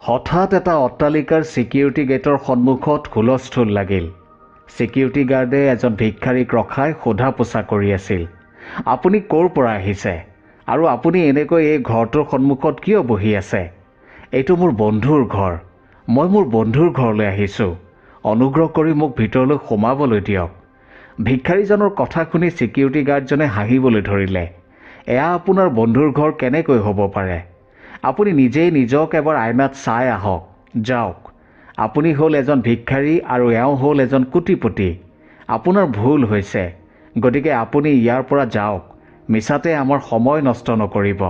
হঠাৎ এটা অট্টালিকাৰ ছিকিউৰিটি গেটৰ সন্মুখত হুলস্থুল লাগিল। ছিকিউৰিটি গাৰ্ডে এজন ভিক্ষাৰীক ৰখাই সোধা পোছা কৰি আছিল, আপুনি ক'ৰ পৰা আহিছে আৰু আপুনি এনেকৈ এই ঘৰটোৰ সন্মুখত কিয় বহি আছে? এইটো মোৰ বন্ধুৰ ঘৰ, মই মোৰ বন্ধুৰ ঘৰলৈ আহিছোঁ, অনুগ্ৰহ কৰি মোক ভিতৰলৈ সোমাবলৈ দিয়ক। ভিক্ষাৰীজনৰ কথা শুনি ছিকিউৰিটি গাৰ্ডজনে হাঁহিবলৈ ধৰিলে। এয়া আপোনাৰ বন্ধুৰ ঘৰ কেনেকৈ হ'ব পাৰে? আপুনি নিজেই নিজক এবাৰ আইনাত চাই আহক, যাওক। আপুনি হ'ল এজন ভিক্ষাৰী আৰু এওঁ হ'ল এজন কোটিপতি। আপোনাৰ ভুল হৈছে, গতিকে আপুনি ইয়াৰ পৰা যাওক। মিছাতে আমাৰ সময় নষ্ট নকৰিব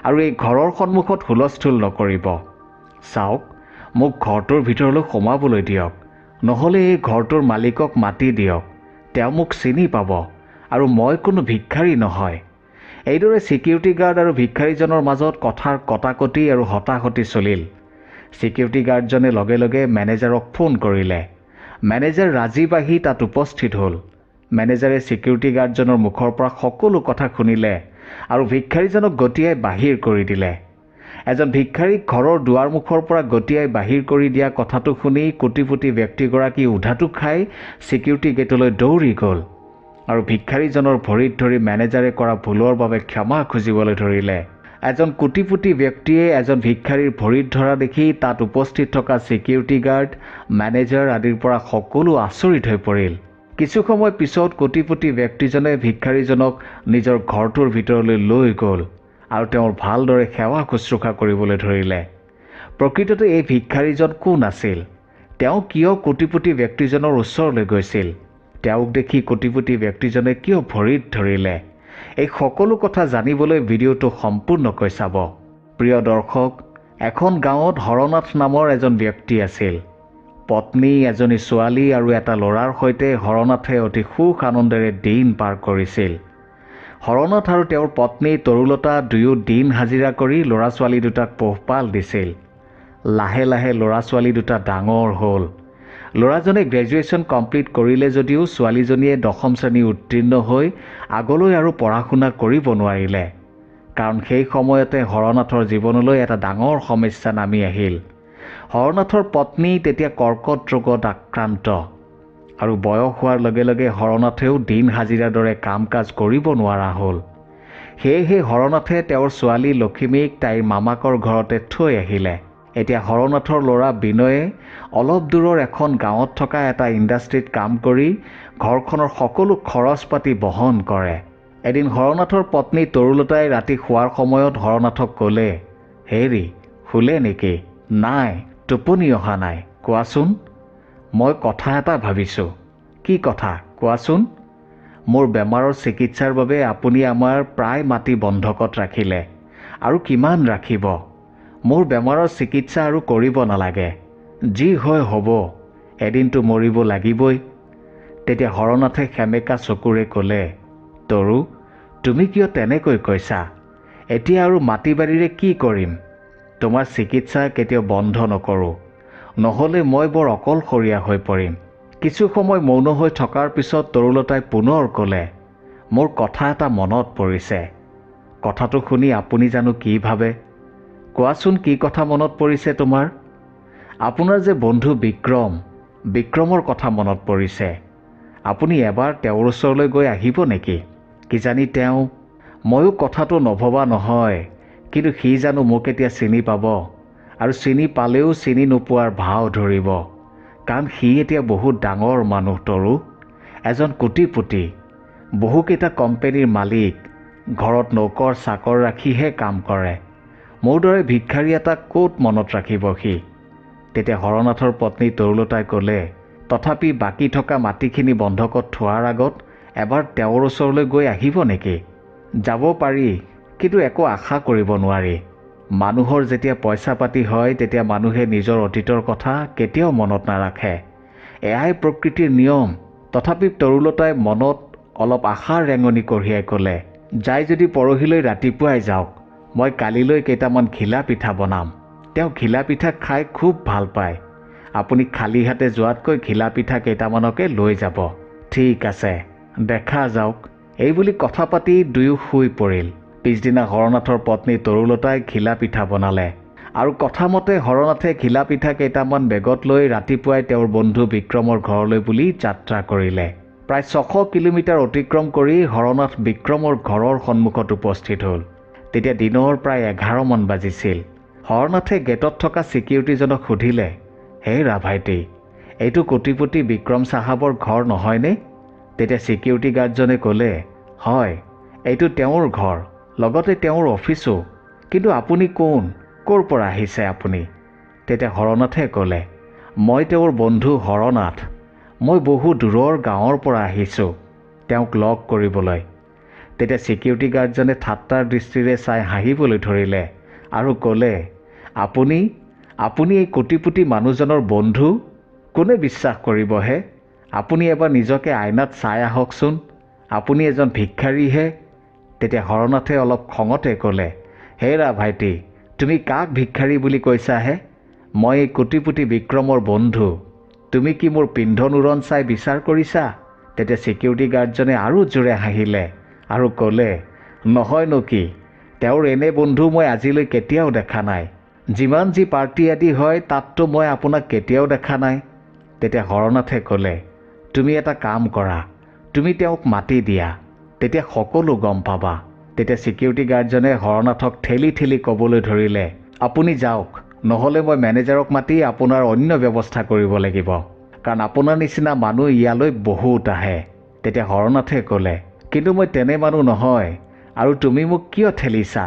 আৰু এই ঘৰৰ সন্মুখত হুলস্থুল নকৰিব। চাওক, মোক ঘৰটোৰ ভিতৰলৈ সোমাবলৈ দিয়ক, নহ'লে এই ঘৰটোৰ মালিকক মাতি দিয়ক। তেওঁ মোক চিনি পাব আৰু মই কোনো ভিক্ষাৰী নহয়। এইদৰে ছিকিউৰিটি গাৰ্ড আৰু ভিক্ষাৰীজনৰ মাজত কথাৰ কটাকটি আৰু হতাহতি চলিল। ছিকিউৰিটি গাৰ্ডজনে লগে লগে মেনেজাৰক ফোন কৰিলে। মেনেজাৰ ৰাজীৱ আহি তাত উপস্থিত হ'ল। মেনেজাৰে ছিকিউৰিটি গাৰ্ডজনৰ মুখৰ পৰা সকলো কথা শুনিলে আৰু ভিক্ষাৰীজনক গটিয়াই বাহিৰ কৰি দিলে। এজন ভিক্ষাৰীক ঘৰৰ দুৱাৰমুখৰ পৰা গটিয়াই বাহিৰ কৰি দিয়া কথাটো শুনি কোটিপতি ব্যক্তিগৰাকী উধাটো খাই ছিকিউৰিটি গেটলৈ দৌৰি গ'ল আৰু ভিক্ষাৰীজনৰ ভৰিত ধৰি মেনেজাৰে কৰা ভুলৰ বাবে ক্ষমা খুজিবলৈ ধৰিলে। এজন কোটিপতি ব্যক্তিয়ে এজন ভিক্ষাৰীৰ ভৰিত ধৰা দেখি তাত উপস্থিত থকা ছিকিউৰিটি গাৰ্ড, মেনেজাৰ আদিৰ পৰা সকলো আচৰিত হৈ পৰিল। কিছু সময় পিছত কোটিপতি ব্যক্তিজনে ভিক্ষাৰীজনক নিজৰ ঘৰটোৰ ভিতৰলৈ লৈ গ'ল আৰু তেওঁৰ ভালদৰে সেৱা শুশ্ৰূষা কৰিবলৈ ধৰিলে। প্ৰকৃততে এই ভিক্ষাৰীজন কোন আছিল? তেওঁ কিয় কোটিপতি ব্যক্তিজনৰ ওচৰলৈ গৈছিল? তেওঁক দেখি কোটিপতি ব্যক্তিজনে কিয় ভৰিত ধৰিলে? এই সকলো কথা জানিবলৈ ভিডিঅ'টো সম্পূৰ্ণকৈ চাব। প্ৰিয় দৰ্শক, এখন গাঁৱত হৰনাথ নামৰ এজন ব্যক্তি আছিল। পত্নী, এজনী ছোৱালী আৰু এটা ল'ৰাৰ সৈতে হৰনাথে অতি সুখ আনন্দেৰে দিন পাৰ কৰিছিল। হৰনাথ আৰু তেওঁৰ পত্নী তৰুলতা দুয়ো দিন হাজিৰা কৰি ল'ৰা ছোৱালী দুটাক পোহপাল দিছিল। লাহে লাহে ল'ৰা ছোৱালী দুটা ডাঙৰ হ'ল। ল'ৰাজনে গ্ৰেজুৱেশ্যন কমপ্লিট কৰিলে যদিও ছোৱালীজনীয়ে 10ম শ্ৰেণী উত্তীৰ্ণ হৈ আগলৈ আৰু পঢ়া শুনা কৰিব নোৱাৰিলে। কাৰণ সেই সময়তে হৰনাথৰ জীৱনলৈ এটা ডাঙৰ সমস্যা নামি আহিল। হৰনাথৰ পত্নী তেতিয়া কৰ্কট ৰোগত আক্ৰান্ত আৰু বয়স হোৱাৰ লগে লগে হৰনাথেও দিন হাজিৰাৰ দৰে কাম কাজ কৰিব নোৱাৰা হ'ল। সেয়েহে হৰনাথে তেওঁৰ ছোৱালী লখিমীক তাইৰ মামাকৰ ঘৰতে থৈ আহিলে। এতিয়া হৰনাথৰ ল'ৰা বিনয়ে অলপ দূৰৰ এখন গাঁৱত থকা এটা ইণ্ডাষ্ট্ৰীত কাম কৰি ঘৰখনৰ সকলো খৰচ পাতি বহন কৰে। এদিন হৰনাথৰ পত্নী তৰুলতাই ৰাতি শোৱাৰ সময়ত হৰনাথক ক'লে, হেৰি, শুলে নেকি? নাই, টোপনি অহা নাই, কোৱাচোন। মই কথা এটা ভাবিছোঁ। কি কথা, কোৱাচোন। মোৰ বেমাৰৰ চিকিৎসাৰ বাবে আপুনি আমাৰ প্ৰায় মাটি বন্ধকত ৰাখিলে আৰু কিমান ৰাখিব? মোৰ বেমাৰৰ চিকিৎসা আৰু কৰিব নালাগে, যি হয় হ'ব, এদিনটো মৰিব লাগিবই। তেতিয়া হৰনাথে সেমেকা চকুৰে ক'লে, তৰু, তুমি কিয় তেনেকৈ কৈছা? এতিয়া আৰু মাটি বাৰীৰে কি কৰিম? তোমাৰ চিকিৎসা কেতিয়াও বন্ধ নকৰোঁ, নহ'লে মই বৰ অকলশৰীয়া হৈ পৰিম। কিছু সময় মৌন হৈ থকাৰ পিছত তৰুলতাই পুনৰ ক'লে, মোৰ কথা এটা মনত পৰিছে। কথাটো শুনি আপুনি জানো কি ভাবে? কোৱাচোন, কি কথা মনত পৰিছে তোমাৰ? আপোনাৰ যে বন্ধু বিক্ৰমৰ কথা মনত পৰিছে। আপুনি এবাৰ তেওঁৰ ওচৰলৈ গৈ আহিব নেকি? কিজানি তেওঁ, ময়ো কথাটো নভবা নহয়, কিন্তু সি জানো মোক এতিয়া চিনি পাব আৰু চিনি পালেও চিনি নোপোৱাৰ ভাও ধৰিব। কাৰণ সি এতিয়া বহুত ডাঙৰ মানুহ তৰু, এজন কোটিপতি, বহুকেইটা কোম্পানীৰ মালিক, ঘৰত নৌকৰ চাকৰ ৰাখিহে কাম কৰে। মোৰ দৰে ভিক্ষাৰী এটাক ক'ত মনত ৰাখিব সি? তেতিয়া হৰনাথৰ পত্নী তৰুলতাই ক'লে, তথাপি বাকী থকা মাটিখিনি বন্ধকত থোৱাৰ আগত এবাৰ তেওঁৰ ওচৰলৈ গৈ আহিব নেকি? যাব পাৰি, কিন্তু একো আশা কৰিব নোৱাৰি। মানুহৰ যেতিয়া পইচা পাতি হয় তেতিয়া মানুহে নিজৰ অতীতৰ কথা কেতিয়াও মনত নাৰাখে। এয়াই প্ৰকৃতিৰ নিয়ম। তথাপি তৰুলতাই মনত অলপ আশাৰ ৰেঙনি কঢ়িয়াই ক'লে, যাই যদি পৰহিলৈ ৰাতিপুৱাই যাওক, মই কালিলৈ কেইটামান ঘিলা পিঠা বনাম। তেওঁ ঘিলা পিঠা খাই খুব ভাল পায়। আপুনি খালী হাতে যোৱাতকৈ ঘিলা পিঠা কেইটামানকে লৈ যাব। ঠিক আছে, দেখা যাওক। এইবুলি কথা পাতি দুয়ো শুই পৰিল। পিছদিনা হৰনাথৰ পত্নী তৰুলতাই ঘিলা পিঠা বনালে আৰু কথামতে হৰনাথে ঘিলা পিঠা কেইটামান বেগত লৈ ৰাতিপুৱাই তেওঁৰ বন্ধু বিক্ৰমৰ ঘৰলৈ বুলি যাত্ৰা কৰিলে। প্ৰায় 600 কিলোমিটাৰ অতিক্ৰম কৰি হৰনাথ বিক্ৰমৰ ঘৰৰ সন্মুখত উপস্থিত হ'ল। তেতিয়া দিনৰ প্ৰায় 11 মান বাজিছিল। হৰনাথে গেটত থকা ছিকিউৰিটিজনক সুধিলে, হেৰা ভাইটি, এইটো কোটিপতি বিক্ৰম চাহাবৰ ঘৰ নহয়নে? তেতিয়া ছিকিউৰিটি গাৰ্ডজনে ক'লে, হয়, এইটো তেওঁৰ ঘৰ, লগতে তেওঁৰ অফিচো। কিন্তু আপুনি কোন? ক'ৰ পৰা আহিছে আপুনি? তেতিয়া হৰনাথে ক'লে, মই তেওঁৰ বন্ধু হৰনাথ। মই বহু দূৰৰ গাঁৱৰ পৰা আহিছোঁ তেওঁক লগ কৰিবলৈ। তেতিয়া ছিকিউৰিটি গাৰ্ডজনে ঠাট্টাৰ দৃষ্টিৰে চাই হাঁহিবলৈ ধৰিলে আৰু ক'লে, আপুনি এই কোটিপতি মানুহজনৰ বন্ধু? কোনে বিশ্বাস কৰিবহে? আপুনি এবাৰ নিজকে আইনাত চাই আহকচোন, আপুনি এজন ভিক্ষাৰীহে। তেতিয়া হৰনাথে অলপ খঙতে ক'লে, হেৰা ভাইটি, তুমি কাক ভিক্ষাৰী বুলি কৈছাহে? মই এই কোটিপতি বিক্ৰমৰ বন্ধু। তুমি কি মোৰ পিন্ধন উৰণ চাই বিচাৰ কৰিছা? তেতিয়া ছিকিউৰিটি গাৰ্ডজনে আৰু জোৰে হাঁহিলে আৰু ক'লে, নহয়নো কি, তেওঁৰ এনে বন্ধু মই আজিলৈ কেতিয়াও দেখা নাই। যিমান যি পাৰ্টি আদি হয় তাততো মই আপোনাক কেতিয়াও দেখা নাই। তেতিয়া হৰনাথে ক'লে, তুমি এটা কাম কৰা, তুমি তেওঁক মাতি দিয়া, তেতিয়া সকলো গম পাবা। তেতিয়া ছিকিউৰিটি গাৰ্ডজনে হৰনাথক ঠেলি ঠেলি ক'বলৈ ধৰিলে, আপুনি যাওক, নহ'লে মই মেনেজাৰক মাতি আপোনাৰ অন্য ব্যৱস্থা কৰিব লাগিব, কাৰণ আপোনাৰ নিচিনা মানুহ ইয়ালৈ বহুত আহে। তেতিয়া হৰনাথে ক'লে, কিন্তু মই তেনে মানুহ নহয়, আৰু তুমি মোক কিয় ঠেলিছা?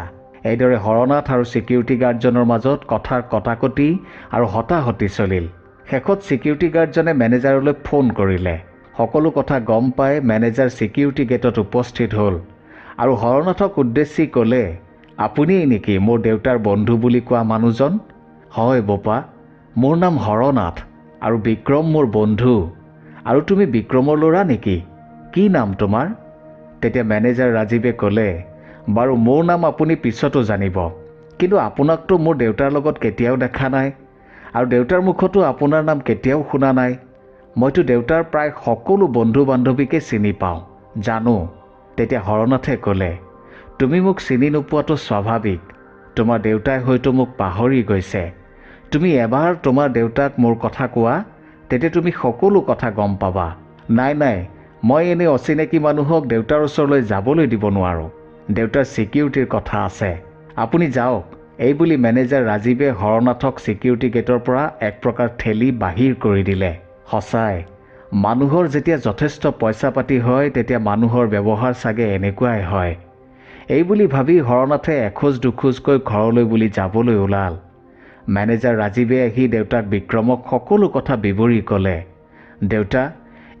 এইদৰে হৰনাথ আৰু ছিকিউৰিটি গাৰ্ডজনৰ মাজত কথাৰ কটাকটি আৰু হতাহতি চলিল। শেষত ছিকিউৰিটি গাৰ্ডজনে মেনেজাৰলৈ ফোন কৰিলে। সকলো কথা গম পাই মেনেজাৰ ছিকিউৰিটি গেটত উপস্থিত হ'ল আৰু হৰনাথক উদ্দেশ্যি ক'লে, আপুনিয়েই নেকি মোৰ দেউতাৰ বন্ধু বুলি কোৱা মানুহজন? হয় বোপা, মোৰ নাম হৰনাথ আৰু বিক্ৰম মোৰ বন্ধু। আৰু তুমি বিক্ৰমৰ ল'ৰা নেকি? কি নাম তোমাৰ? তেতিয়া মেনেজাৰ ৰাজীৱে ক'লে, বাৰু মোৰ নাম আপুনি পিছতো জানিব, কিন্তু আপোনাকতো মোৰ দেউতাৰ লগত কেতিয়াও দেখা নাই, আৰু দেউতাৰ মুখতো আপোনাৰ নাম কেতিয়াও শুনা নাই। মইতো দেউতাৰ প্ৰায় সকলো বন্ধু বান্ধৱীকে চিনি পাওঁ, জানো। তেতিয়া হৰনাথে ক'লে, তুমি মোক চিনি নোপোৱাটো স্বাভাৱিক, তোমাৰ দেউতাই হয়তো মোক পাহৰি গৈছে। তুমি এবাৰ তোমাৰ দেউতাক মোৰ কথা কোৱা, তেতিয়া তুমি সকলো কথা গম পাবা। নাই, মই এনে অচিনাকি মানুহক দেউতাৰ ওচৰলৈ যাবলৈ দিব নোৱাৰোঁ। দেউতাৰ ছিকিউৰিটিৰ কথা আছে, আপুনি যাওক। এই বুলি মেনেজাৰ ৰাজীৱে হৰনাথক ছিকিউৰিটি গেটৰ পৰা এক প্ৰকাৰ ঠেলি বাহিৰ কৰি দিলে। সঁচাই, মানুহৰ যেতিয়া যথেষ্ট পইচা পাতি হয় তেতিয়া মানুহৰ ব্যৱহাৰ চাগে এনেকুৱাই হয়। এই বুলি ভাবি হৰনাথে এখোজ দুখোজকৈ ঘৰলৈ বুলি যাবলৈ ওলাল। মেনেজাৰ ৰাজীৱে আহি দেউতাক বিক্ৰমক সকলো কথা বিৱৰি ক'লে, দেউতা,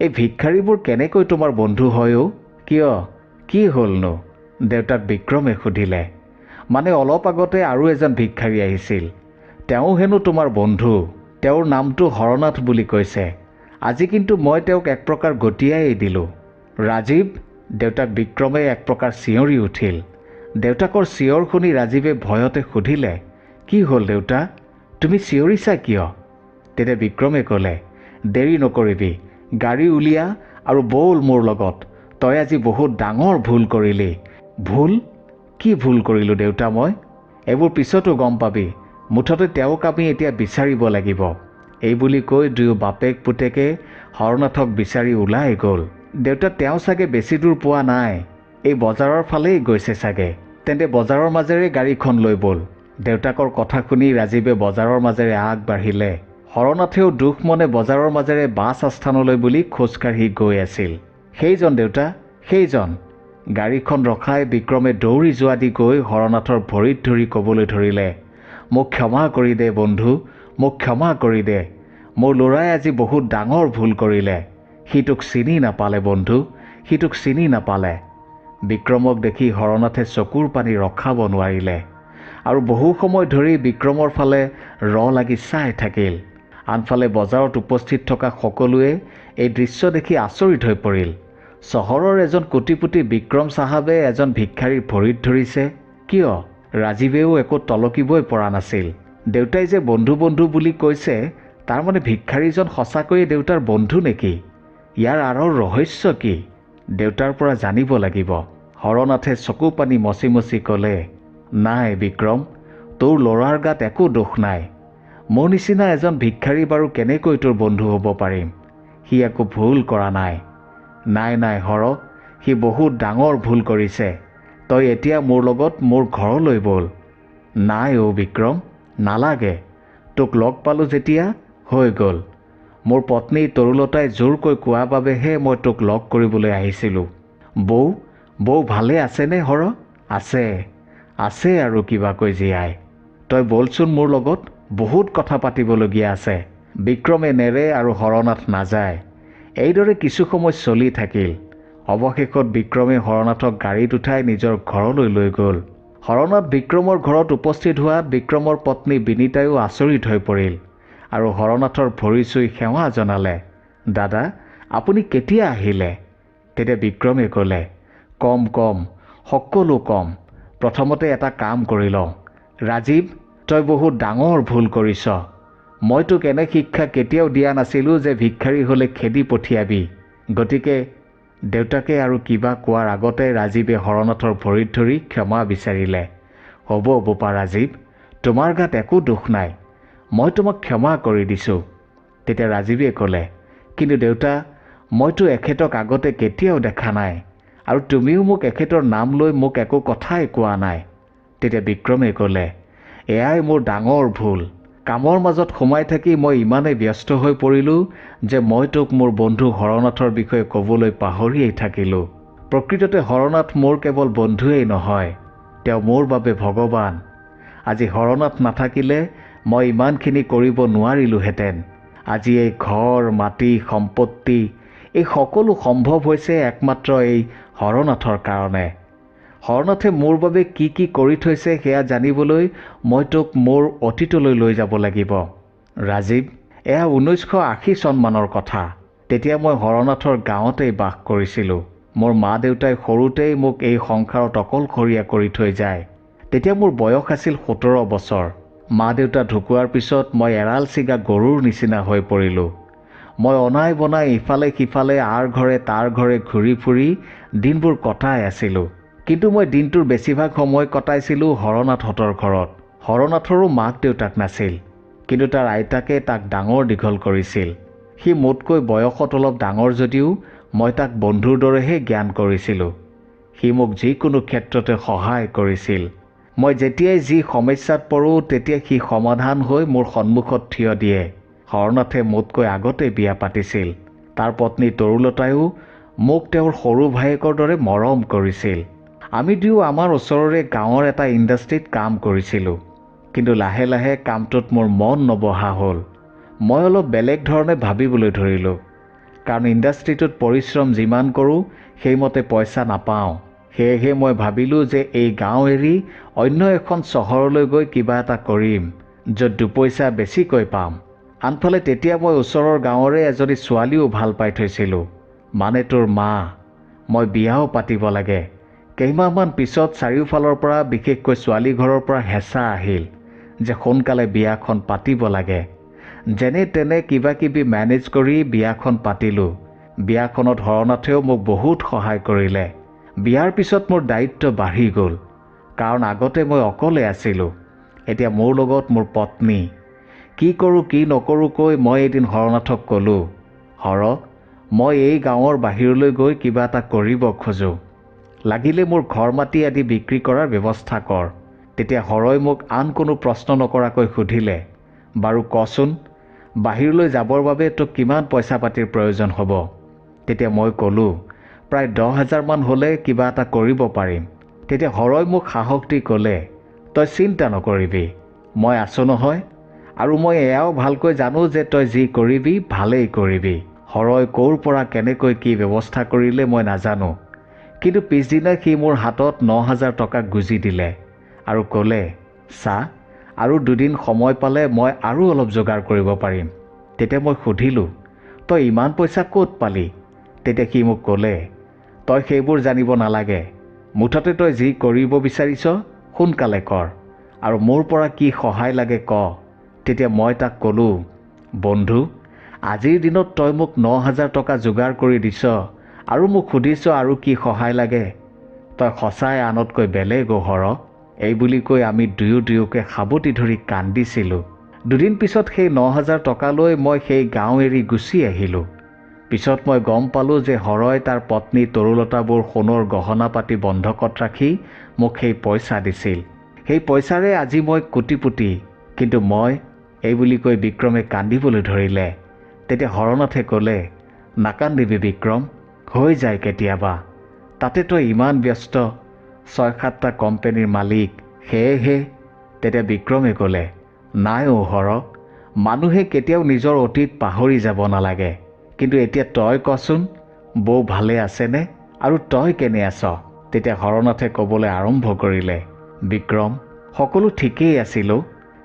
এই ভিক্ষাৰীবোৰ কেনেকৈ তোমাৰ বন্ধু হয়ও? কিয়, কি হ'লনো? দেউতাক বিক্ৰমে সুধিলে। মানে অলপ আগতে আৰু এজন ভিক্ষাৰী আহিছিল, তেওঁ হেনো তোমাৰ বন্ধু। তেওঁৰ নামটো হৰনাথ বুলি কৈছে। আজি কিন্তু মই তেওঁক এক প্ৰকাৰ গতিয়াই দিলোঁ। ৰাজীৱ, দেউতাক বিক্ৰমে এক প্ৰকাৰ চিঞৰি উঠিল। দেউতাকৰ চিঞৰ শুনি ৰাজীৱে ভয়তে সুধিলে, কি হ'ল দেউতা, তুমি চিঞৰিছা কিয়? তেতিয়া বিক্ৰমে ক'লে, দেৰি নকৰিবি, গাড়ী উলিয়া আৰু ব'ল মোৰ লগত। তই আজি বহুত ডাঙৰ ভুল কৰিলি। ভুল? কি ভুল কৰিলোঁ দেউতা মই? এইবোৰ পিছতো গম পাবি, মুঠতে তেওঁক আমি এতিয়া বিচাৰিব লাগিব। এই বুলি কৈ দুয়ো বাপেক পুতেকে হৰনাথক বিচাৰি ওলাই গ'ল। দেউতা, তেওঁ চাগে বেছি দূৰ পোৱা নাই, এই বজাৰৰ ফালেই গৈছে চাগে। তেন্তে বজাৰৰ মাজেৰে গাড়ীখন লৈ ব'ল। দেউতাকৰ কথা শুনি ৰাজীৱে বজাৰৰ মাজেৰে আগবাঢ়িলে। হৰনাথেও দুখ মনে বজাৰৰ মাজেৰে বাছ আস্থানলৈ বুলি খোজকাঢ়ি গৈ আছিল। সেইজন দেউতা, সেইজন। গাড়ীখন ৰখাই বিক্ৰমে দৌৰি যোৱা দি গৈ হৰনাথৰ ভৰিত ধৰি ক'বলৈ ধৰিলে, মোক ক্ষমা কৰি দে বন্ধু, মোক ক্ষমা কৰি দে। মোৰ ল'ৰাই আজি বহুত ডাঙৰ ভুল কৰিলে। সি তোক চিনি নাপালে বন্ধু, সি তোক চিনি নাপালে। বিক্ৰমক দেখি হৰনাথে চকুৰ পানী ৰখাব নোৱাৰিলে আৰু বহু সময় ধৰি বিক্ৰমৰ ফালে লাগি চাই থাকিল। আনফালে বজাৰত উপস্থিত থকা সকলোৱে এই দৃশ্য দেখি আচৰিত হৈ পৰিল। চহৰৰ এজন কোটিপতি বিক্ৰম চাহাবে এজন ভিক্ষাৰীৰ ভৰিত ধৰিছে, কিয়? ৰাজীৱেও একো তলকিবই পৰা নাছিল। দেউতাই যে বন্ধু বন্ধু বুলি কৈছে, তাৰমানে ভিক্ষাৰীজন সঁচাকৈয়ে দেউতাৰ বন্ধু নেকি? ইয়াৰ আঁৰৰ ৰহস্য কি? দেউতাৰ পৰা জানিব লাগিব। হৰনাথে চকু পানী মচি মচি ক'লে, নাই বিক্ৰম, তোৰ ল'ৰাৰ গাত একো দোষ নাই। মোৰ নিচিনা এজন ভিক্ষাৰী বাৰু কেনেকৈ তোৰ বন্ধু হ'ব পাৰিম? সি একো ভুল কৰা নাই। নাই নাই হৰ, সি বহুত ডাঙৰ ভুল কৰিছে। তই এতিয়া মোৰ লগত মোৰ ঘৰলৈ ব'ল। নাই অ' বিক্ৰম, নালাগে। তোক লগ পালোঁ যেতিয়া হৈ গ'ল। মোৰ পত্নী তৰুলতাই জোৰকৈ কোৱা বাবেহে মই তোক লগ কৰিবলৈ আহিছিলোঁ। বৌ ভালে আছেনে হৰ? আছে আছে আৰু কিবাকৈ জীয়াই। তই বলচোন মোৰ লগত, বহুত কথা পাতিবলগীয়া আছে। বিক্ৰমে নেৰে আৰু হৰনাথ নাযায়। এইদৰে কিছু সময় চলি থাকিল। অৱশেষত বিক্ৰমে হৰনাথক গাড়ীত উঠাই নিজৰ ঘৰলৈ লৈ গ'ল। হৰনাথ বিক্ৰমৰ ঘৰত উপস্থিত হোৱাত বিক্ৰমৰ পত্নী বিনীতায়ো আচৰিত হৈ পৰিল আৰু হৰনাথৰ ভৰি চুই সেৱা জনালে। দাদা, আপুনি কেতিয়া আহিলে? তেতিয়া বিক্ৰমে ক'লে, কম সকলো কম। প্ৰথমতে এটা কাম কৰি লওঁ। ৰাজীৱ, তই বহুত ডাঙৰ ভুল কৰিছ। মই তোক এনে শিক্ষা কেতিয়াও দিয়া নাছিলোঁ যে ভিক্ষাৰী হ'লে খেদি পঠিয়াবি। গতিকে দেউতাকে আৰু কিবা কোৱাৰ আগতে ৰাজীৱে হৰনাথৰ ভৰিত ধৰি ক্ষমা বিচাৰিলে। হ'ব বোপা ৰাজীৱ, তোমাৰ গাত একো দোষ নাই। মই তোমাক ক্ষমা কৰি দিছোঁ। তেতিয়া ৰাজীৱে ক'লে, কিন্তু দেউতা, মইতো এখেতক আগতে কেতিয়াও দেখা নাই আৰু তুমিও মোক এখেতৰ নাম লৈ মোক একো কথাই কোৱা নাই। তেতিয়া বিক্ৰমে ক'লে, এয়াই মোৰ ডাঙৰ ভুল। কামৰ মাজত সোমাই থাকি মই ইমানেই ব্যস্ত হৈ পৰিলোঁ যে মই তোক মোৰ বন্ধু হৰনাথৰ বিষয়ে ক'বলৈ পাহৰিয়েই থাকিলোঁ। প্ৰকৃততে হৰনাথ মোৰ কেৱল বন্ধুৱেই নহয়, তেওঁ মোৰ বাবে ভগৱান। আজি হৰনাথ নাথাকিলে মই ইমানখিনি কৰিব নোৱাৰিলোহেঁতেন। আজি এই ঘৰ, মাটি, সম্পত্তি এই সকলো সম্ভৱ হৈছে একমাত্ৰ এই হৰনাথৰ কাৰণে। হৰনাথে মোৰ বাবে কি কি কৰি থৈছে সেয়া জানিবলৈ মই তোক মোৰ অতীতলৈ লৈ যাব লাগিব। ৰাজীৱ, এয়া 1980 চনমানৰ কথা। তেতিয়া মই হৰনাথৰ গাঁৱতেই বাস কৰিছিলোঁ। মোৰ মা দেউতাই সৰুতেই মোক এই সংসাৰত অকলশৰীয়া কৰি থৈ যায়। তেতিয়া মোৰ বয়স আছিল 17 বছৰ। মা দেউতা ঢুকোৱাৰ পিছত মই এৰাল ছিগা গৰুৰ নিচিনা হৈ পৰিলোঁ। মই অনাই বনাই ইফালে সিফালে আৰ ঘৰে তাৰ ঘৰে ঘূৰি ফুৰি দিনবোৰ কটাই আছিলোঁ। কিন্তু মই দিনটোৰ বেছিভাগ সময় কটাইছিলোঁ হৰনাথহঁতৰ ঘৰত। হৰনাথৰো মাক দেউতাক নাছিল, কিন্তু তাৰ আইতাকে তাক ডাঙৰ দীঘল কৰিছিল। সি মোতকৈ বয়সত অলপ ডাঙৰ যদিও মই তাক বন্ধুৰ দৰেহে জ্ঞান কৰিছিলোঁ। সি মোক যিকোনো ক্ষেত্ৰতে সহায় কৰিছিল। মই যেতিয়াই যি সমস্যাত পৰোঁ তেতিয়া সি সমাধান হৈ মোৰ সন্মুখত থিয় দিয়ে। হৰনাথে মোতকৈ আগতে বিয়া পাতিছিল। তাৰ পত্নী তৰুলতায়ো মোক তেওঁৰ সৰু ভায়েকৰ দৰে মৰম কৰিছিল। আমি দুয়ো আমাৰ ওচৰৰে গাঁৱৰ এটা ইণ্ডাষ্ট্ৰীত কাম কৰিছিলোঁ। কিন্তু লাহে লাহে কামটোত মোৰ মন নবহা হ'ল। মই অলপ বেলেগ ধৰণে ভাবিবলৈ ধৰিলোঁ। কাৰণ ইণ্ডাষ্ট্ৰীটোত পৰিশ্ৰম যিমান কৰোঁ সেইমতে পইচা নাপাওঁ। সেয়েহে মই ভাবিলোঁ যে এই গাঁও এৰি অন্য এখন চহৰলৈ গৈ কিবা এটা কৰিম, য'ত দুপইচা বেছিকৈ পাম। আনফালে তেতিয়া মই ওচৰৰ গাঁৱৰে এজনী ছোৱালীও ভাল পাই থৈছিলোঁ, মানে তোৰ মা। মই বিয়াও পাতিব লাগে। কেইমাহমান পিছত চাৰিওফালৰ পৰা, বিশেষকৈ ছোৱালী ঘৰৰ পৰা হেঁচা আহিল যে সোনকালে বিয়াখন পাতিব লাগে। যেনে তেনে কিবা কিবি মেনেজ কৰি বিয়াখন পাতিলোঁ। বিয়াখনত হৰনাথেও মোক বহুত সহায় কৰিলে। বিয়াৰ পিছত মোৰ দায়িত্ব বাঢ়ি গ'ল, কাৰণ আগতে মই অকলে আছিলোঁ। এতিয়া মোৰ লগত মোৰ পত্নী। কি কৰোঁ কি নকৰোঁ কৈ মই এদিন হৰনাথক ক'লোঁ, হৰ, মই এই গাঁৱৰ বাহিৰলৈ গৈ কিবা এটা কৰিব খোজোঁ। লাগিলে মোৰ ঘৰ মাটি আদি বিক্ৰী কৰাৰ ব্যৱস্থা কৰ। তেতিয়া হৰই মোক আন কোনো প্ৰশ্ন নকৰাকৈ সুধিলে, বাৰু কচোন, বাহিৰলৈ যাবৰ বাবে তোক কিমান পইচা পাতিৰ প্ৰয়োজন হ'ব? তেতিয়া মই ক'লোঁ, প্ৰায় 10,000 মান হ'লে কিবা এটা কৰিব পাৰিম। তেতিয়া হৰই মোক সাহস দি ক'লে, তই চিন্তা নকৰিবি, মই আছোঁ নহয়, আৰু মই এয়াও ভালকৈ জানো যে তই যি কৰিবি ভালেই কৰিবি। হৰই ক'ৰ পৰা কেনেকৈ কি ব্যৱস্থা কৰিলে মই নাজানো, কিন্তু পিছদিনা সি মোৰ হাতত 9,000 টকা গুজি দিলে আৰু ক'লে, চা, আৰু 2 দিন সময় পালে মই আৰু অলপ যোগাৰ কৰিব পাৰিম। তেতিয়া মই সুধিলোঁ, তই ইমান পইচা ক'ত পালি? তেতিয়া সি মোক ক'লে, তই সেইবোৰ জানিব নালাগে। মুঠতে তই যি কৰিব বিচাৰিছ সোনকালে কৰ, আৰু মোৰ পৰা কি সহায় লাগে ক। তেতিয়া মই তাক ক'লোঁ, বন্ধু, আজিৰ দিনত তই মোক 9,000 টকা যোগাৰ কৰি দিছ আৰু মোক সুধিছ আৰু কি সহায় লাগে। তই সঁচাই আনতকৈ বেলেগ হৰ। এই বুলি কৈ আমি দুয়োকে সাবতি ধৰি কান্দিছিলোঁ। দুদিন পিছত সেই 9,000 টকা লৈ মই সেই গাঁও এৰি গুচি আহিলোঁ। পিছত মই গম পালোঁ যে হৰই তাৰ পত্নী তৰুলতাবোৰ সোণৰ গহনা পাতি বন্ধকত ৰাখি মোক সেই পইচা দিছিল। সেই পইচাৰে আজি মই কোটিপতি। কিন্তু মই এই বুলি কৈ বিক্ৰমে কান্দিবলৈ ধৰিলে। তেতিয়া হৰনাথে ক'লে, নাকান্দিবি বিক্ৰম, হৈ যায় কেতিয়াবা। তাতে তই ইমান ব্যস্ত, 6-7টা কোম্পানীৰ মালিক, সেয়েহে। তেতিয়া বিক্ৰমে ক'লে, নাই হৰ, মানুহে কেতিয়াও নিজৰ অতীত পাহৰি যাব নালাগে। কিন্তু এতিয়া তই কচোন, বৌ ভালে আছেনে আৰু তই কেনে আছ? তেতিয়া হৰনাথে ক'বলৈ আৰম্ভ কৰিলে, বিক্ৰম, সকলো ঠিকেই আছিল।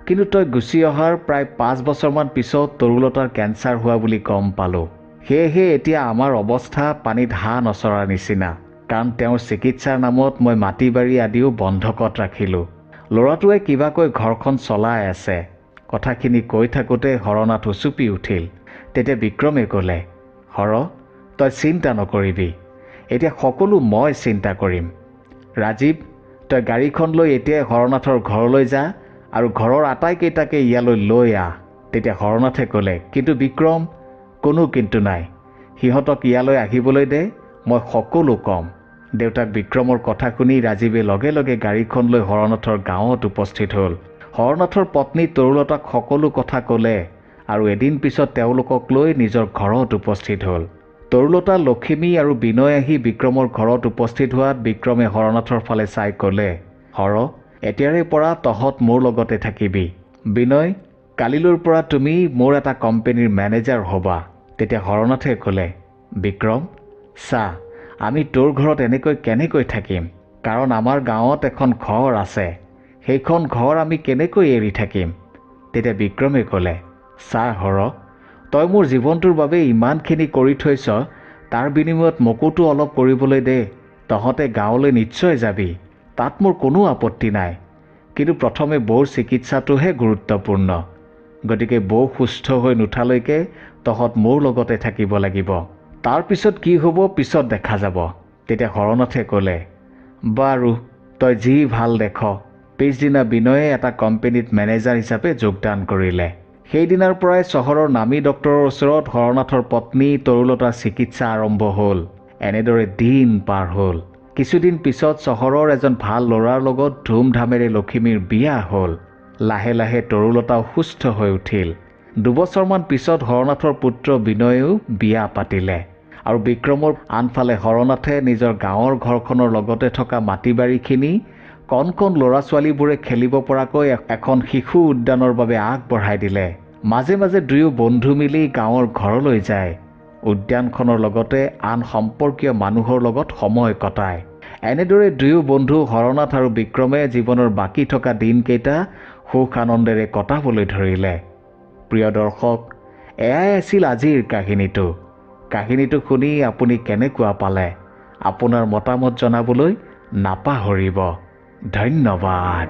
কিন্তু তই গুচি অহাৰ প্ৰায় 5 বছৰমান পিছত তৰুলতাৰ কেঞ্চাৰ হোৱা বুলি গম পালোঁ। সেয়েহে এতিয়া আমাৰ অৱস্থা পানীত হাঁহ নচৰাৰ নিচিনা। কাৰণ তেওঁৰ চিকিৎসাৰ নামত মই মাটি বাৰী আদিও বন্ধকত ৰাখিলোঁ। ল'ৰাটোৱে কিবাকৈ ঘৰখন চলাই আছে। কথাখিনি কৈ থাকোঁতে হৰনাথ উচুপি উঠিল। তেতিয়া বিক্ৰমে ক'লে, হৰ, তই চিন্তা নকৰিবি, এতিয়া সকলো মই চিন্তা কৰিম। ৰাজীৱ, তই গাড়ীখন লৈ এতিয়াই হৰনাথৰ ঘৰলৈ যা আৰু ঘৰৰ আটাইকেইটাকে ইয়ালৈ লৈ আহ। তেতিয়া হৰনাথে ক'লে, কিন্তু বিক্ৰম। কোনো কিন্তু নাই, সিহঁতক ইয়ালৈ আহিবলৈ দে, মই সকলো ক'ম। দেউতাক বিক্ৰমৰ কথা শুনি ৰাজীৱে লগে লগে গাড়ীখন লৈ হৰনাথৰ গাঁৱত উপস্থিত হ'ল। হৰনাথৰ পত্নী তৰুলতাক সকলো কথা ক'লে আৰু এদিন পিছত তেওঁলোকক লৈ নিজৰ ঘৰত উপস্থিত হ'ল। তৰুলতা, লখিমী আৰু বিনয় আহি বিক্ৰমৰ ঘৰত উপস্থিত হোৱাত বিক্ৰমে হৰনাথৰ ফালে চাই ক'লে, হৰ, এতিয়াৰে পৰা তহঁত মোৰ লগতে থাকিবি। বিনয়, কালিলৈৰ পৰা তুমি মোৰ এটা কোম্পানীৰ মেনেজাৰ হ'বা। তেতিয়া হৰনাথে ক'লে, বিক্ৰম, চা, আমি তোৰ ঘৰত এনেকৈ কেনেকৈ থাকিম? কাৰণ আমাৰ গাঁৱত এখন ঘৰ আছে, সেইখন ঘৰ আমি কেনেকৈ এৰি থাকিম? তেতিয়া বিক্ৰমে ক'লে, চা হৰ, তই মোৰ জীৱনটোৰ বাবে ইমানখিনি কৰি থৈছ, তাৰ বিনিময়ত মোকোতো অলপ কৰিবলৈ দে। তহঁতে গাঁৱলৈ নিশ্চয় যাবি, তাত মোৰ কোনো আপত্তি নাই। কিন্তু প্ৰথমে বৌৰ চিকিৎসাটোহে গুৰুত্বপূৰ্ণ। গতিকে বৌ সুস্থ হৈ নুঠালৈকে তহঁত মোৰ লগতে থাকিব লাগিব। তাৰ পিছত কি হ'ব পিছত দেখা যাব। তেতিয়া হৰনাথে ক'লে, বাৰু, তই যি ভাল দেখ। পিছদিনা বিনয়ে এটা কোম্পানীত মেনেজাৰ হিচাপে যোগদান কৰিলে। সেইদিনাৰ পৰাই চহৰৰ নামী ডক্তৰৰ ওচৰত হৰনাথৰ পত্নী তৰুলতাৰ চিকিৎসা আৰম্ভ হ'ল। এনেদৰে দিন পাৰ হ'ল। কিছুদিন পিছত চহৰৰ এজন ভাল ল'ৰাৰ লগত ধুমধামেৰে লখিমীৰ বিয়া হ'ল। লাহে লাহে তৰুলতাও সুস্থ হৈ উঠিল। 2 বছৰমান পিছত হৰনাথৰ পুত্ৰ বিনয়েও বিয়া পাতিলে। আৰু বিক্ৰমৰ আনফালে হৰনাথে নিজৰ গাঁৱৰ ঘৰখনৰ লগতে থকা মাটি বাৰীখিনি কণ কণ ল'ৰা ছোৱালীবোৰে খেলিব পৰাকৈ এখন শিশু উদ্যানৰ বাবে আগবঢ়াই দিলে। মাজে মাজে দুয়ো বন্ধু মিলি গাঁৱৰ ঘৰলৈ যায়। উদ্যানখনৰ লগতে আন সম্পৰ্কীয় মানুহৰ লগত সময় কটায়। এনেদৰে দুয়ো বন্ধু হৰনাথ আৰু বিক্ৰমে জীৱনৰ বাকী থকা দিনকেইটা সুখ আনন্দেৰে কটাবলৈ ধৰিলে। প্ৰিয় দৰ্শক, এয়াই আছিল আজিৰ কাহিনীটো। কাহিনীটো শুনি আপুনি কেনেকুৱা পালে? আপোনাৰ মতামত জনাবলৈ নাপাহৰিব। ধন্যবাদ।